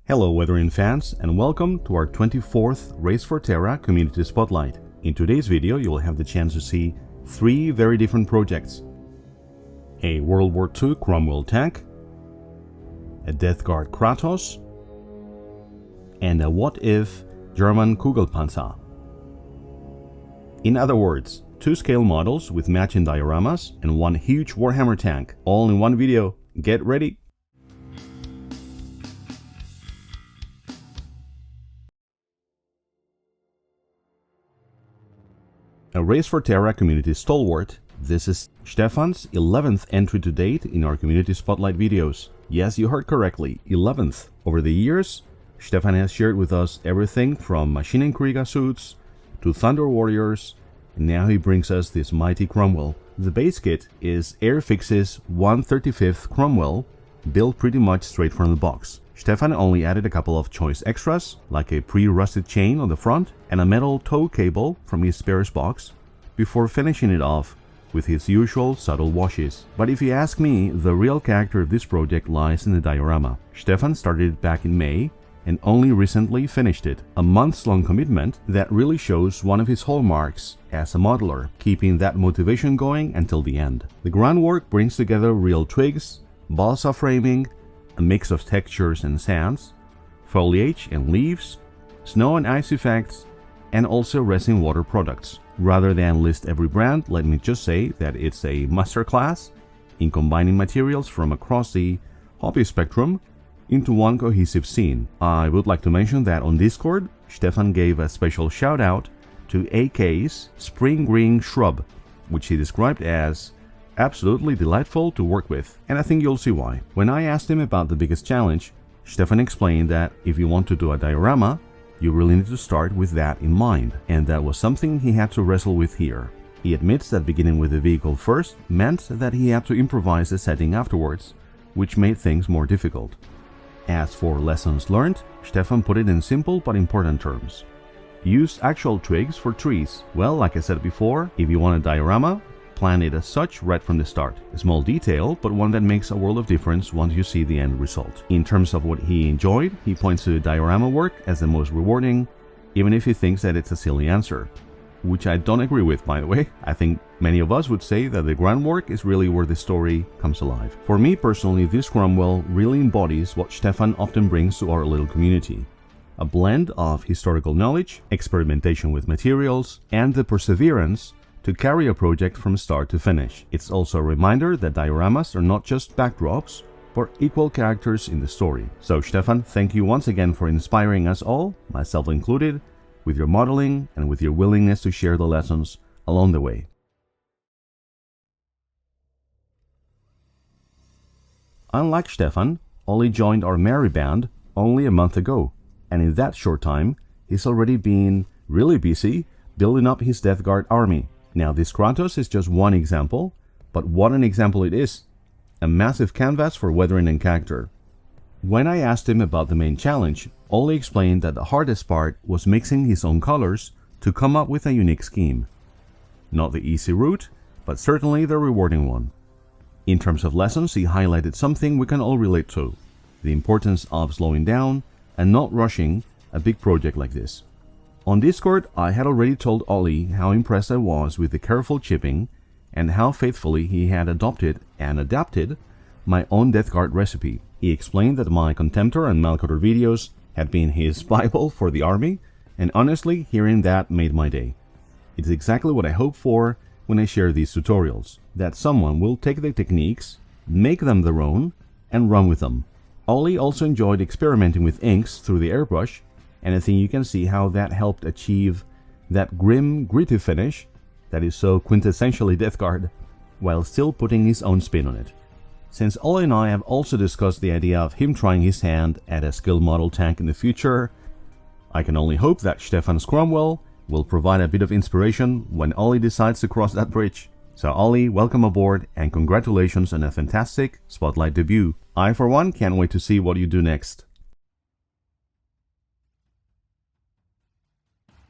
Hello weathering fans, and welcome to our 24th Race for Terra Community Spotlight. In today's video you will have the chance to see 3 very different projects. A World War II Cromwell tank, a Death Guard Kratos, and a what-if German Kugelpanzer. In other words, 2 scale models with matching dioramas and 1 huge Warhammer tank, all in one video. Get ready! A Race for Terra community stalwart, this is Stephan's 11th entry to date in our community spotlight videos. Yes, you heard correctly, 11th. Over the years, Stephan has shared with us everything from Maschinenkrieger suits to Thunder Warriors, and now he brings us this mighty Cromwell. The base kit is Airfix's 1/35th Cromwell, built pretty much straight from the box. Stephan only added a couple of choice extras, like a pre-rusted chain on the front and a metal tow cable from his spares box, before finishing it off with his usual subtle washes. But if you ask me, the real character of this project lies in the diorama. Stephan started it back in May and only recently finished it. A months-long commitment that really shows one of his hallmarks as a modeler, keeping that motivation going until the end. The groundwork brings together real twigs, balsa framing, a mix of textures and sands, foliage and leaves, snow and ice effects, and also resin water products. Rather than list every brand, let me just say that it's a masterclass in combining materials from across the hobby spectrum into one cohesive scene. I would like to mention that on Discord, Stephan gave a special shout out to AK's Spring Green Shrub, which he described as absolutely delightful to work with, and I think you'll see why. When I asked him about the biggest challenge, Stephan explained that if you want to do a diorama, you really need to start with that in mind, and that was something he had to wrestle with here. He admits that beginning with the vehicle first meant that he had to improvise the setting afterwards, which made things more difficult. As for lessons learned, Stephan put it in simple but important terms. Use actual twigs for trees. Well, like I said before, if you want a diorama, plan it as such right from the start. A small detail, but one that makes a world of difference once you see the end result. In terms of what he enjoyed, he points to the diorama work as the most rewarding, even if he thinks that it's a silly answer. Which I don't agree with, by the way. I think many of us would say that the groundwork is really where the story comes alive. For me personally, this Cromwell really embodies what Stephan often brings to our little community. A blend of historical knowledge, experimentation with materials, and the perseverance to carry a project from start to finish. It's also a reminder that dioramas are not just backdrops, but equal characters in the story. So Stephan, thank you once again for inspiring us all, myself included, with your modeling and with your willingness to share the lessons along the way. Unlike Stephan, Ollie joined our merry band only a month ago, and in that short time, he's already been really busy building up his Death Guard army. Now this Kratos is just one example, but what an example it is. A massive canvas for weathering and character. When I asked him about the main challenge, Ollie explained that the hardest part was mixing his own colors to come up with a unique scheme. Not the easy route, but certainly the rewarding one. In terms of lessons, he highlighted something we can all relate to: the importance of slowing down and not rushing a big project like this. On Discord, I had already told Ollie how impressed I was with the careful chipping and how faithfully he had adopted and adapted my own Death Guard recipe. He explained that my Contemptor and Malcador videos had been his Bible for the army, and honestly, hearing that made my day. It's exactly what I hope for when I share these tutorials, that someone will take the techniques, make them their own, and run with them. Ollie also enjoyed experimenting with inks through the airbrush, and I think you can see how that helped achieve that grim, gritty finish that is so quintessentially Death Guard, while still putting his own spin on it. Since Ollie and I have also discussed the idea of him trying his hand at a skill model tank in the future, I can only hope that Stephan's Cromwell will provide a bit of inspiration when Ollie decides to cross that bridge. So Ollie, welcome aboard and congratulations on a fantastic Spotlight debut. I for one can't wait to see what you do next.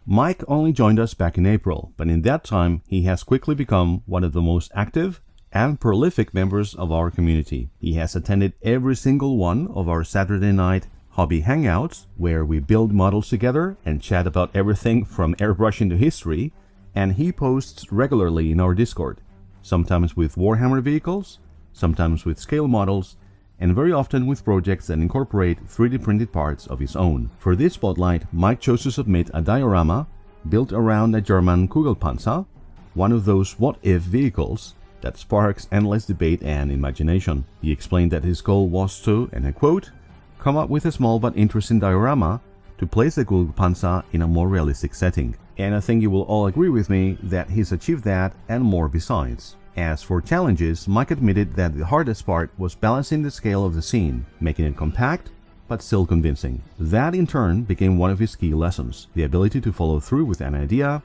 Mike only joined us back in April, but in that time he has quickly become one of the most active and prolific members of our community. He has attended every single one of our Saturday night Hobby Hangouts, where we build models together and chat about everything from airbrushing to history, and he posts regularly in our Discord, sometimes with Warhammer vehicles, sometimes with scale models, and very often with projects that incorporate 3D printed parts of his own. For this spotlight, Mike chose to submit a diorama built around a German Kugelpanzer, one of those what-if vehicles that sparks endless debate and imagination. He explained that his goal was to, and I quote, come up with a small but interesting diorama to place the Kugelpanzer in a more realistic setting. And I think you will all agree with me that he's achieved that and more besides. As for challenges, Mike admitted that the hardest part was balancing the scale of the scene, making it compact but still convincing. That in turn became one of his key lessons, the ability to follow through with an idea,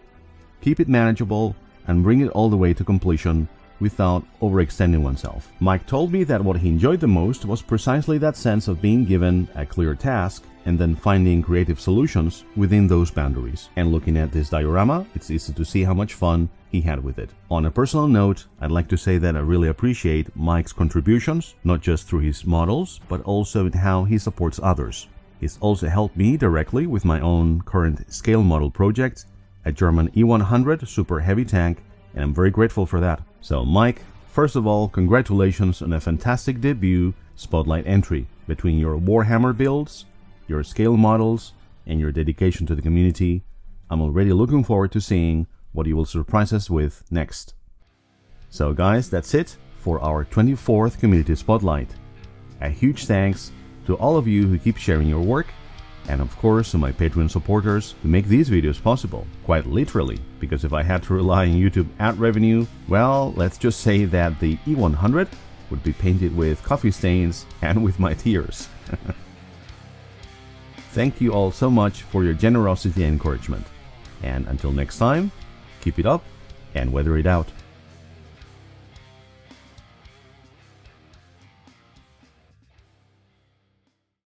keep it manageable, and bring it all the way to completion without overextending oneself. Mike told me that what he enjoyed the most was precisely that sense of being given a clear task and then finding creative solutions within those boundaries. And looking at this diorama, it's easy to see how much fun he had with it. On a personal note, I'd like to say that I really appreciate Mike's contributions, not just through his models, but also in how he supports others. He's also helped me directly with my own current scale model project, a German E100 super heavy tank, and I'm very grateful for that. So Mike, first of all, congratulations on a fantastic debut spotlight entry. Between your Warhammer builds, your scale models, and your dedication to the community, I'm already looking forward to seeing what you will surprise us with next. So guys, that's it for our 24th Community Spotlight. A huge thanks to all of you who keep sharing your work, and of course to my Patreon supporters who make these videos possible, quite literally, because if I had to rely on YouTube ad revenue, well, let's just say that the E100 would be painted with coffee stains and with my tears. Thank you all so much for your generosity and encouragement. And until next time, keep it up and weather it out.